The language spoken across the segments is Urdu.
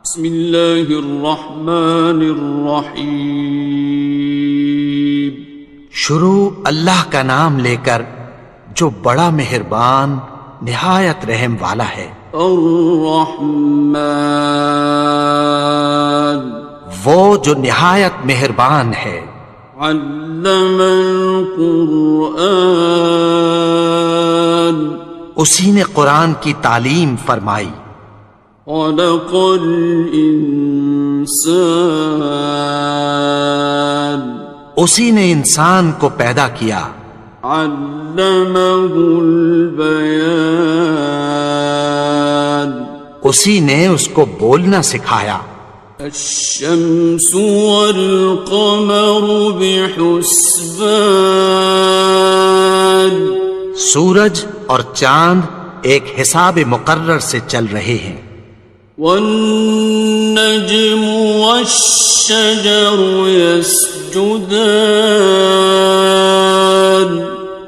بسم اللہ الرحمن الرحیم۔ شروع اللہ کا نام لے کر جو بڑا مہربان نہایت رحم والا ہے۔ الرحمن، وہ جو نہایت مہربان ہے۔ علم القرآن، اسی نے قرآن کی تعلیم فرمائی۔ خلق الانسان، اسی نے انسان کو پیدا کیا۔ علمہ البیان، اسی نے اس کو بولنا سکھایا۔ الشمس والقمر بحسبان، سورج اور چاند ایک حساب مقرر سے چل رہے ہیں۔ والنجم والشجر يسجدان،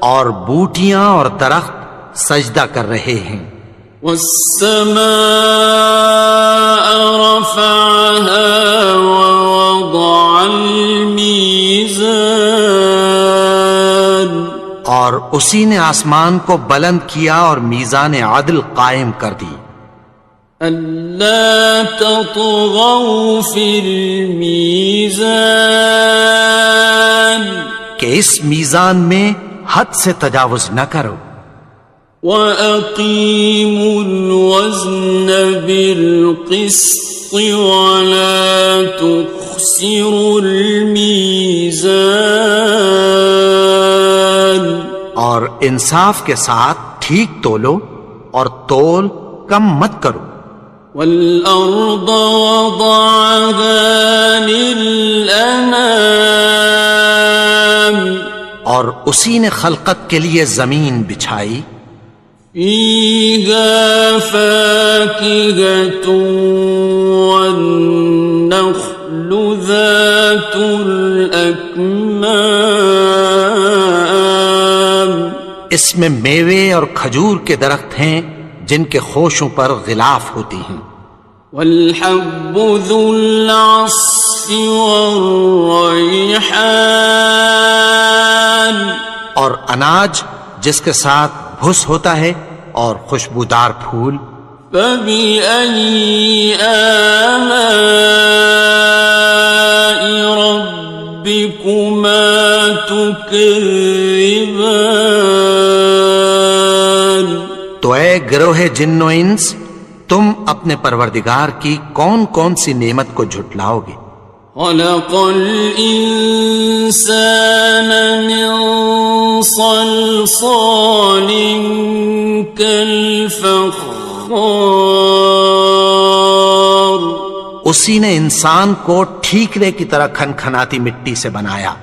اور بوٹیاں اور درخت سجدہ کر رہے ہیں۔ والسماء رفعها ووضع الميزان، اور اسی نے آسمان کو بلند کیا اور میزان عدل قائم کر دی۔ ألا تطغوا في الميزان، کہ اس میزان میں حد سے تجاوز نہ کرو۔ وَأَقِيمُوا الْوَزْنَ بِالْقِسْطِ وَلَا تُخْسِرُوا الْمِيزَانَ، اور انصاف کے ساتھ ٹھیک تولو اور تول کم مت کرو۔ وَالْأَرْضَ وَضَعَهَا لِلْأَنَامِ، اور اسی نے خلقت کے لیے زمین بچھائی۔ فِيهَا فَاكِهَةٌ وَالنَّخْلُ ذَاتُ الْأَكْمَامِ، اس میں میوے اور کھجور کے درخت ہیں جن کے خوشوں پر غلاف ہوتی ہیں۔ وَالْحَبُّ ذُو الْعَصْفِ وَالرَّيْحَانِ، اور اناج جس کے ساتھ بھس ہوتا ہے اور خوشبودار پھول۔ فَبِأَيِّ آلَاءِ رَبِّكُمَا تُكَذِّبَانِ، تو اے گروہ جن و انس، تم اپنے پروردگار کی کون کون سی نعمت کو جھٹلاؤ گے؟ خَلَقَ الْإِنسَانَ مِنْ صَلْصَالٍ كَالْفَخَّارِ، اسی نے انسان کو ٹھیکرے کی طرح کھنکھناتی مٹی سے بنایا۔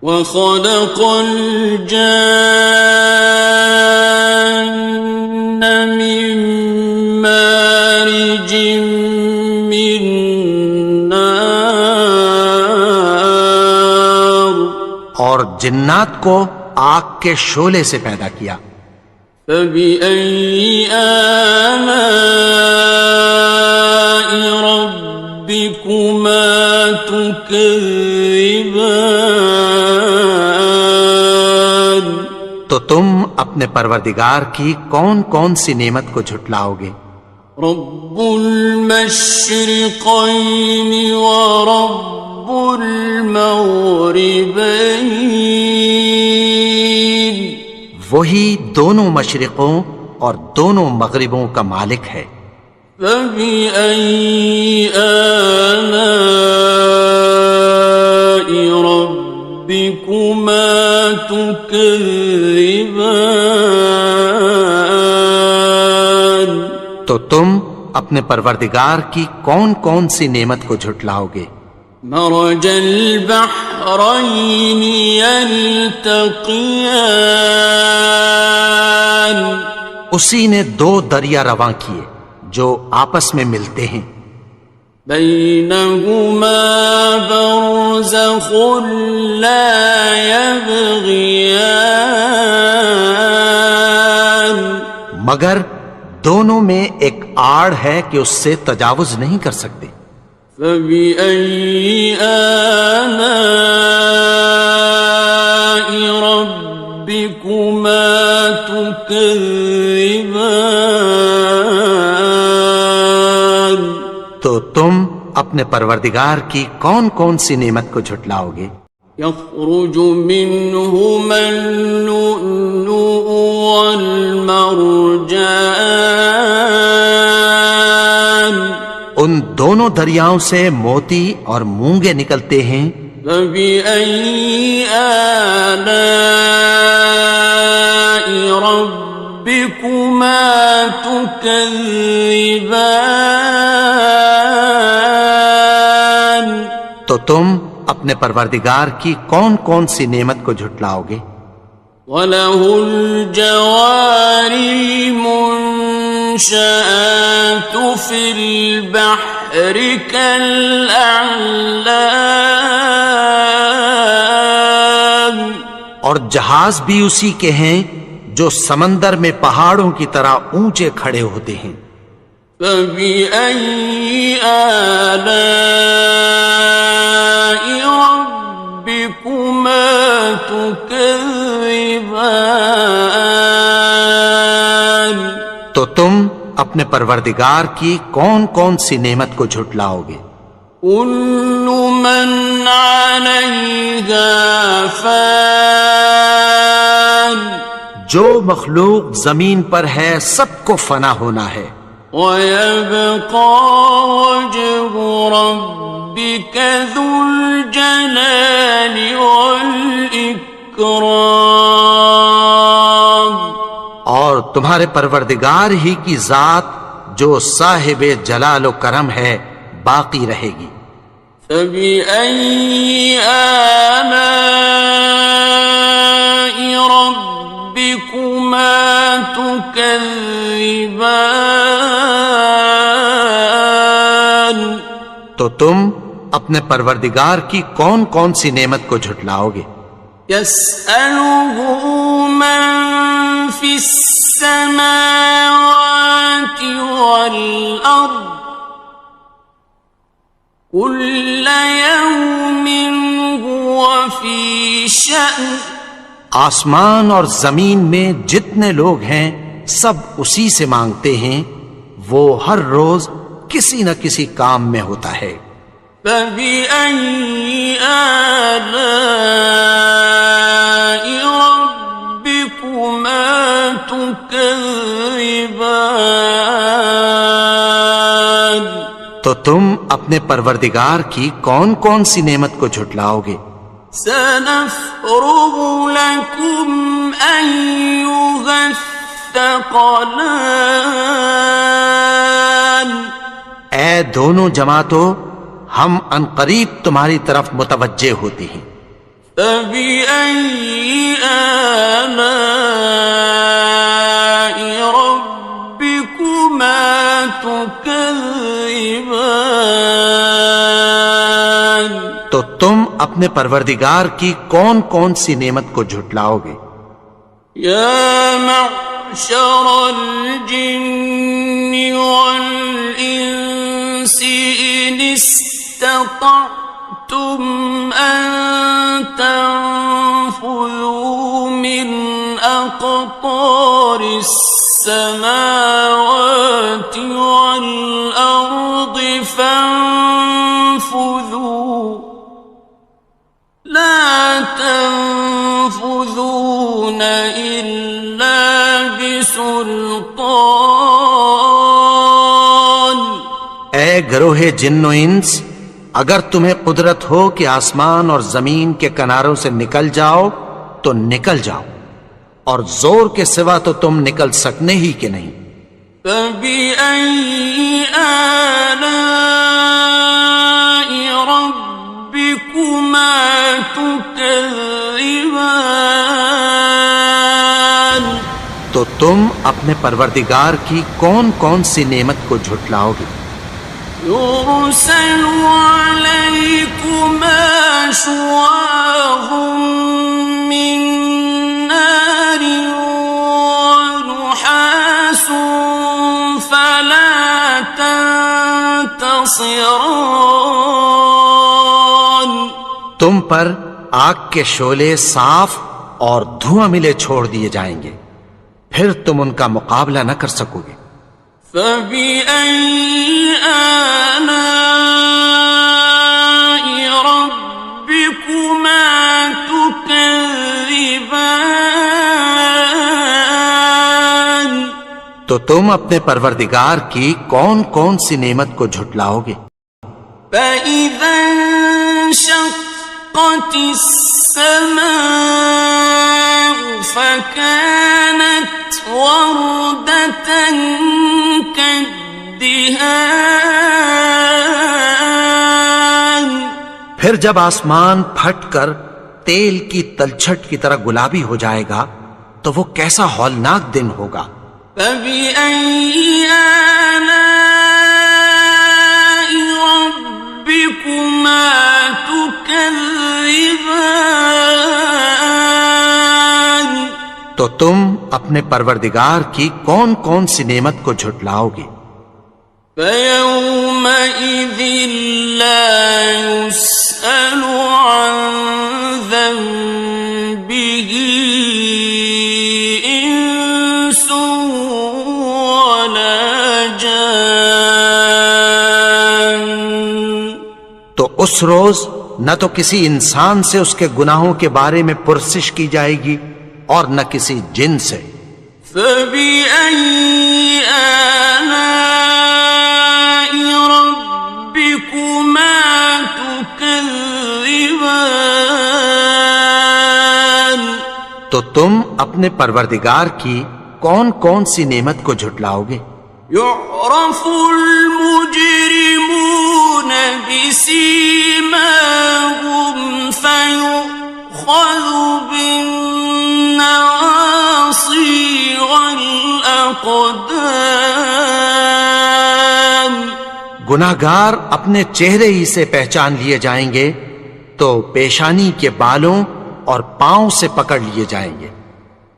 وَخَلَقَ الْجَانَّ مِن مَّارِجٍ مِّن نَّارٍ، اور جنات کو آگ کے شعلے سے پیدا کیا۔ فَبِأَيِّ آلَاءِ رَبِّكُمَا تُكَذِّبَانِ، تو تم اپنے پروردگار کی کون کون سی نعمت کو جھٹلاؤ گے؟ رب المشرقین ورب المغربین، وہی دونوں مشرقوں اور دونوں مغربوں کا مالک ہے۔ فَبِأَيِّ آلَاءِ رَبِّكُمَا تُكَذِّبَانِ، تو تم اپنے پروردگار کی کون کون سی نعمت کو جھٹلاؤ گے؟ مرج البحرین یلتقیان، اسی نے دو دریا رواں کیے جو آپس میں ملتے ہیں۔ بینہما برزخ لا یبغیان، مگر دونوں میں ایک آڑ ہے کہ اس سے تجاوز نہیں کر سکتے. فبأي آلاء ربكما تكذبان. تو تم اپنے پروردگار کی کون کون سی نعمت کو جھٹلاؤ گے؟ يخرج منهما اللؤلؤ والمرجان. ان دونوں دریاؤں سے موتی اور مونگے نکلتے ہیں. فبأي آلاء ربكما تكذبان. تو تم اپنے پروردگار کی کون کون سی نعمت کو جھٹلاؤ گے؟ وَلَهُ الْجَوَارِ الْمُنشَآتُ فِي الْبَحْرِ كَالْأَعْلَامِ. اور جہاز بھی اسی کے ہیں جو سمندر میں پہاڑوں کی طرح اونچے کھڑے ہوتے ہیں. فَبِأَيِّ آلَاءِ رَبِّكُمَا تُكَذِّبَانِ. تو تم اپنے پروردگار کی کون کون سی نعمت کو جھٹلاؤ گے؟ كُلُّ مَنْ عَلَيْهَا فَانٍ. جو مخلوق زمین پر ہے سب کو فنا ہونا ہے. وَيَبْقَى وَجْهُ رَبِّكَ ذُو الْجَلَالِ وَالْإِكْرَامِ. اور تمہارے پروردگار ہی کی ذات جو صاحب جلال و کرم ہے باقی رہے گی. فَبِأَيِّ آلَاءِ رَبِّكُمَا تُكَذِّبَانِ. تو تم اپنے پروردگار کی کون کون سی نعمت کو جھٹلاؤ گے؟ يَسْأَلُهُ مَن فِي السَّمَاوَاتِ وَالْأَرْضِ كُلَّ يَوْمٍ هُوَ فِي شَأْنٍ. آسمان اور زمین میں جتنے لوگ ہیں سب اسی سے مانگتے ہیں، وہ ہر روز کسی نہ کسی کام میں ہوتا ہے. فَبِأَيِّ آلَاءِ رَبِّكُمَا تُكَذِّبَانِ. تو تم اپنے پروردگار کی کون کون سی نعمت کو جھٹلاؤ گے؟ سَنَفْرُغُ لَكُمْ أَيُّهَ الثَّقَلَانِ. اے دونوں جماعتوں، ہم عنقریب تمہاری طرف متوجہ ہوتے ہیں. فَبِأَيِّ آلَاءِ رَبِّكُمَا تُكَذِّبَانِ. تو تم اپنے پروردگار کی کون کون سی نعمت کو جھٹلاؤ گے؟ يَا مَعْشَرَ الْجِنِّ وَالْإِنسِ إِنِ اسْتَطَعْتُمْ أَن تَنفُذُوا مِنْ أَقْطَارِ السَّمَاوَاتِ وَالْأَرْضِ فَانفُذُوا لَا تَنفُذُونَ إِلَّا بِسُلْطَانٍ. اے گروہ جن و انس، اگر تمہیں قدرت ہو کہ آسمان اور زمین کے کناروں سے نکل جاؤ تو نکل جاؤ، اور زور کے سوا تو تم نکل سکنے ہی کہ نہیں. فَبِأَيِّ آلَاءِ رَبِّكُمَا تُكَذِّبَانِ. تو تم اپنے پروردگار کی کون کون سی نعمت کو جھٹلاؤ گے؟ يُرْسَلُ عَلَيْكُمَا شُوَاظٌ مِّن نَّارٍ وَنُحَاسٌ خاسران. تم پر آگ کے شعلے صاف اور دھواں ملے چھوڑ دیے جائیں گے، پھر تم ان کا مقابلہ نہ کر سکو گے۔ فَبِأَيِّ آلَاءِ رَبِّكُمَا تُكَذِّبَانِ؟ تو تم اپنے پروردگار کی کون کون سی نعمت کو جھٹلاؤ گے؟ فَإِذَا انشَقَّتِ السَّمَاءُ فَكَانَتْ وَرْدَةً كَالدِّهَانِ. پھر جب آسمان پھٹ کر تیل کی تلچھٹ کی طرح گلابی ہو جائے گا تو وہ کیسا ہولناک دن ہوگا۔ فَبِأَيِّ آلَاءِ رَبِّكُمَا تُكَذِّبَانِ؟ تو تم اپنے پروردگار کی کون کون سی نعمت کو جھٹلاؤ گے؟ فَيَوْمَئِذٍ لَا يُسْأَلُ عَنْ ذَنبِهِ إِنسٌ وَلَا جَانٌ. تو اس روز نہ تو کسی انسان سے اس کے گناہوں کے بارے میں پرسش کی جائے گی اور نہ کسی جن سے۔ فَبِأَيِّ آلَاءِ رَبِّكُمَا تُكَذِّبَانِ؟ تو تم اپنے پروردگار کی کون کون سی نعمت کو جھٹلاؤ گے؟ يُعْرَفُ الْمُجْرِمُونَ بِسِيمَاهُمْ فَيُؤْخَذُ بِالنَّوَاصِي وَالْأَقْدَامِ. گناہگار اپنے چہرے ہی سے پہچان لیے جائیں گے تو پیشانی کے بالوں اور پاؤں سے پکڑ لیے جائیں گے۔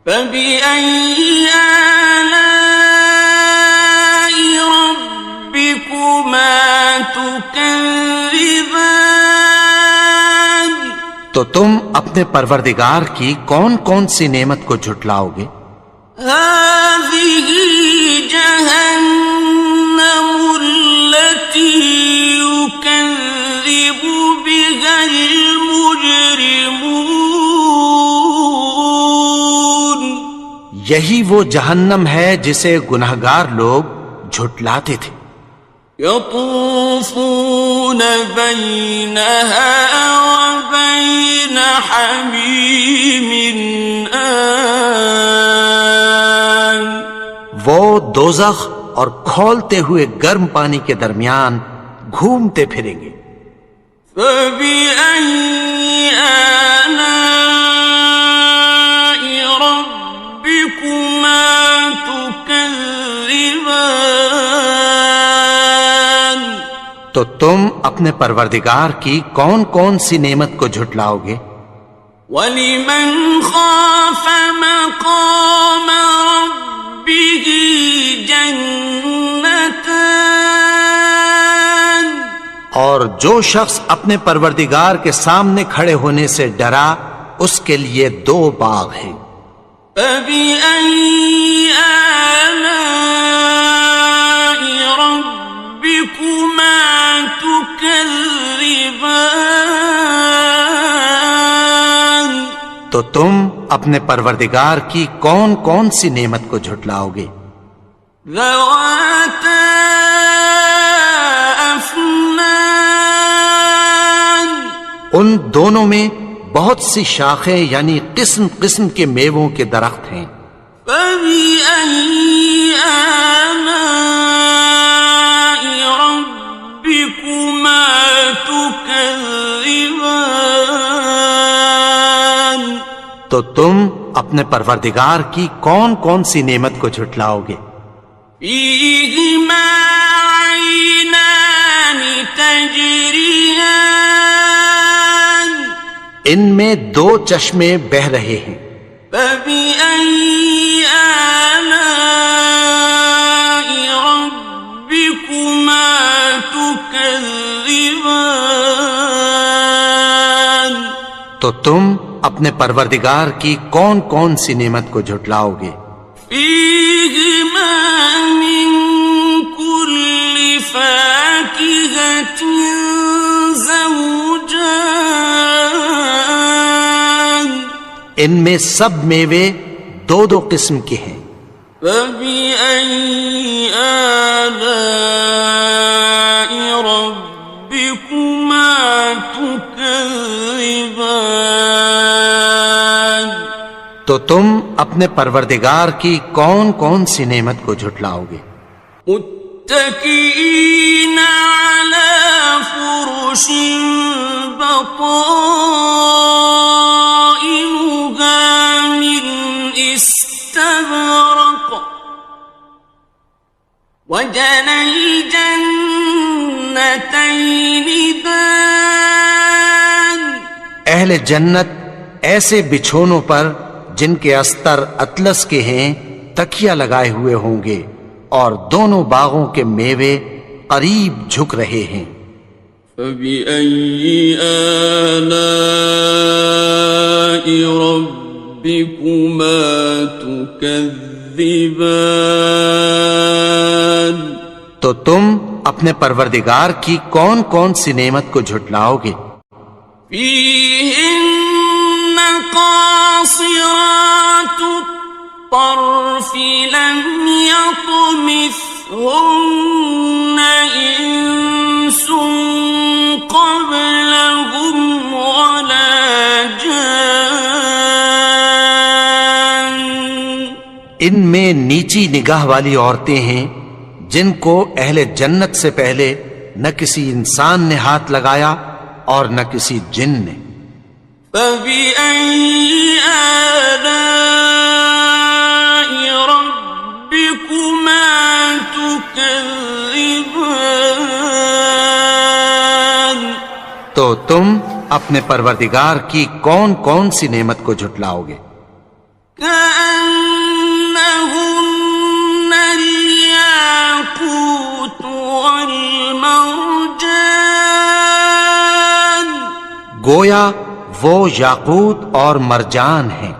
فَبِأَيِّ آلَاءِ رَبِّكُمَا تُكَذِّبَانِ؟ تو تم اپنے پروردگار کی کون کون سی نعمت کو جھٹلاؤ گے؟ هَذِهِ جَهَنَّمُ الَّتِي يُكَذِّبُ بِهَا الْمُجْرِمُونَ. یہی وہ جہنم ہے جسے گناہگار لوگ جھٹلاتے تھے۔ يَطُوفُونَ بَيْنَهَا وَبَيْنَ حَمِيمٍ آنٍ. وہ دوزخ اور کھولتے ہوئے گرم پانی کے درمیان گھومتے پھریں گے۔ فَبِأَيِّ آلَاءِ رَبِّكُمَا تُكَذِّبَانِ؟ تو تم اپنے پروردگار کی کون کون سی نعمت کو جھٹلاؤ گے؟ وَلِمَنْ خَافَ مَقَامَ رَبِّهِ جَنَّتَانِ. اور جو شخص اپنے پروردگار کے سامنے کھڑے ہونے سے ڈرا اس کے لیے دو باغ ہیں۔ فَبِأَيِّ آلَاءِ رَبِّكُمَا تُكَذِّبَانِ؟ تو تم اپنے پروردگار کی کون کون سی نعمت کو جھٹلاؤ گے؟ ذَوَاتَا أَفْنَانٍ. ان دونوں میں بہت سی شاخیں یعنی قسم قسم کے میووں کے درخت ہیں۔ فَبِأَيِّ آلَاءِ رَبِّكُمَا تُكَذِّبَانِ؟ تو تم اپنے پروردگار کی کون کون سی نعمت کو جھٹلاؤ گے؟ فِيهِمَا عَيْنَانِ تَجْرِيَانِ. ان میں دو چشمے بہہ رہے ہیں۔ فَبِأَيِّ آلَاءِ رَبِّكُمَا تُكَذِّبَانِ؟ تو تم اپنے پروردگار کی کون کون سی نعمت کو جھٹلاؤ گے؟ فیہما من کل فاکہۃ زوجان، ان میں سب میوے دو دو قسم کے ہیں۔ فبأي آلاء ربكما تكذبان، تو تم اپنے پروردگار کی کون کون سی نعمت کو جھٹلاؤ گے؟ متكئين على فرش بطائنها من استبرق، وجنى الجنتين دان، اہل جنت ایسے بچھونوں پر جن کے استر اطلس کے ہیں تکیہ لگائے ہوئے ہوں گے، اور دونوں باغوں کے میوے قریب جھک رہے ہیں۔ فبأي آلاء ربكما تكذبان، تو تم اپنے پروردگار کی کون کون سی نعمت کو جھٹلاؤ گے؟ فيهن قاصرات الطرف لم يطمثهن إنس قبلهم ولا جان، ان میں نیچی نگاہ والی عورتیں ہیں جن کو اہل جنت سے پہلے نہ کسی انسان نے ہاتھ لگایا اور نہ کسی جن نے۔ فبأي آلاء ربكما تكذبان، تو تم اپنے پروردگار کی کون کون سی نعمت کو جھٹلاؤ گے؟ كأنهن الياقوت والمرجان، گویا وہ یاقوت اور مرجان ہیں۔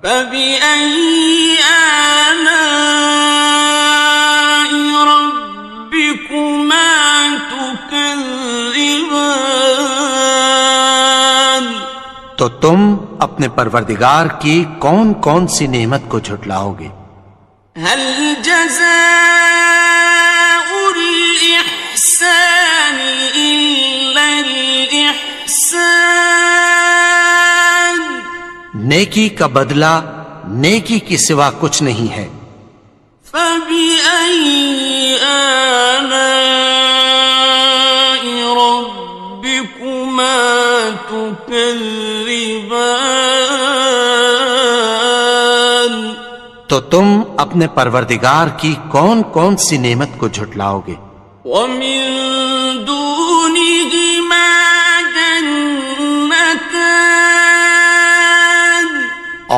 فبأي آلاء ربكما تكذبان، تو تم اپنے پروردگار کی کون کون سی نعمت کو جھٹلاؤ گے؟ هل جزاء الإحسان إلا الإحسان، نیکی کا بدلہ نیکی کی سوا کچھ نہیں ہے۔ فبأي آلاء ربكما تكذبان، تو تم اپنے پروردگار کی کون کون سی نعمت کو جھٹلاؤ گے؟ ومن دونهما جنتان،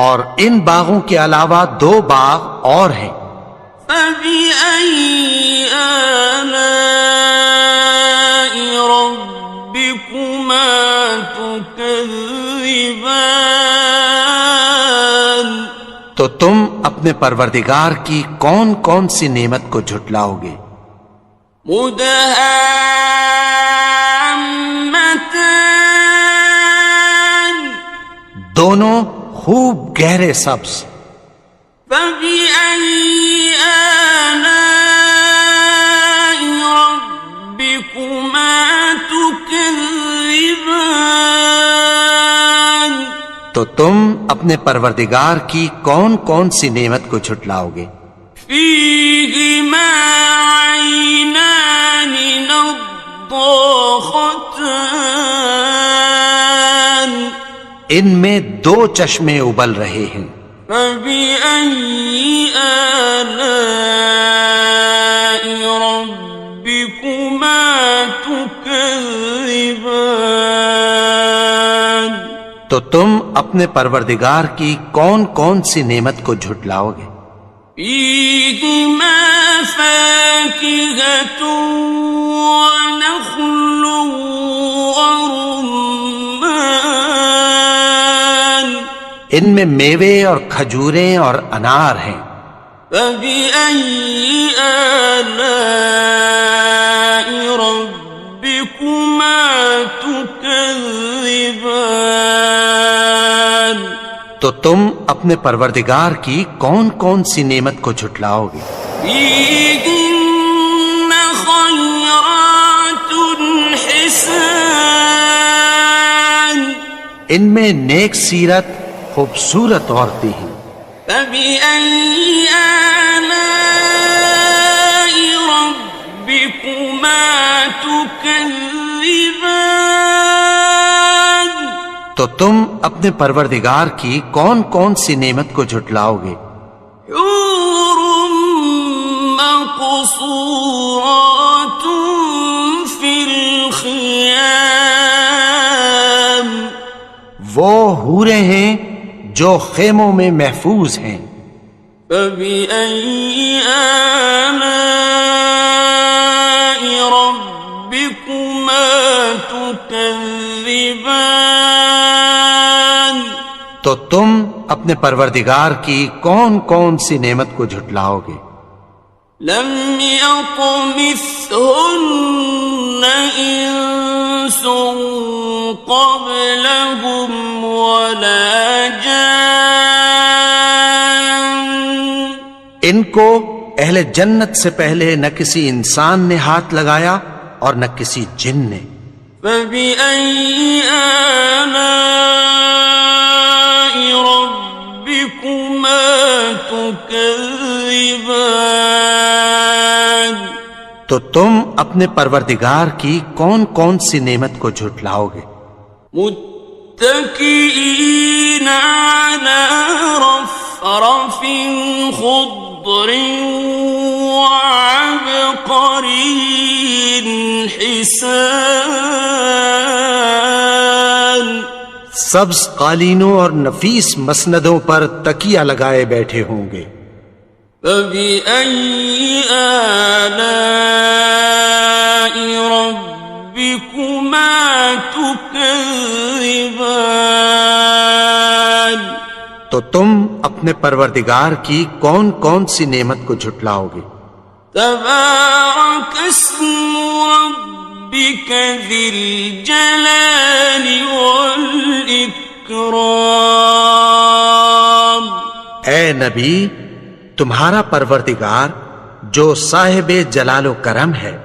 اور ان باغوں کے علاوہ دو باغ اور ہیں۔ فبأي آلاء ربكما تكذبان، تو تم اپنے پروردگار کی کون کون سی نعمت کو جھٹلاؤ گے؟ مدہامتان، دونوں خوب گہرے سبز۔ فبأي آلاء ربكما تكذبان، تو تم اپنے پروردگار کی کون کون سی نعمت کو جھٹلاؤ گے؟ فيهما عينان نضاختان، ان میں دو چشمے ابل رہے ہیں۔ فبأي آلاء ربكما تكذبان، تو تم اپنے پروردگار کی کون کون سی نعمت کو جھٹلاؤ گے؟ فيهما فاكهة ونخل ورمان، جن میں میوے اور کھجوریں اور انار ہیں. فبأي آلاء ربكما تكذبان. تو تم اپنے پروردگار کی کون کون سی نعمت کو جھٹلاؤ گے؟ فيهن خيرات حسان. ان میں نیک سیرت خوبصورت عورتیں ہیں. فبأي آلاء ربكما تكذبان. تو تم اپنے پروردگار کی کون کون سی نعمت کو جھٹلاؤ گے؟ حور مقصورات في الخيام. وہ حوریں ہیں جو خیموں میں محفوظ ہیں. فبأي آلاء ربكما تكذبان. تو تم اپنے پروردگار کی کون کون سی نعمت کو جھٹلاؤ گے؟ لم يطمثهن إنس قبلهم ولا جان. ان کو اہل جنت سے پہلے نہ کسی انسان نے ہاتھ لگایا اور نہ کسی جن نے. فبأي آلاء ربكما تكذبان. تو تم اپنے پروردگار کی کون کون سی نعمت کو جھٹلاؤ گے؟ متكئين على رفرف خضر وعبقري حسان. سبز قالینوں اور نفیس مسندوں پر تکیہ لگائے بیٹھے ہوں گے. فبأي آلاء ربكما تكذبان. تو تم اپنے پروردگار کی کون کون سی نعمت کو جھٹلاؤ گے؟ تبارك اسم ربك ذي الجلال والإكرام. اے نبی، تمہارا پروردگار جو صاحب جلال و کرم ہے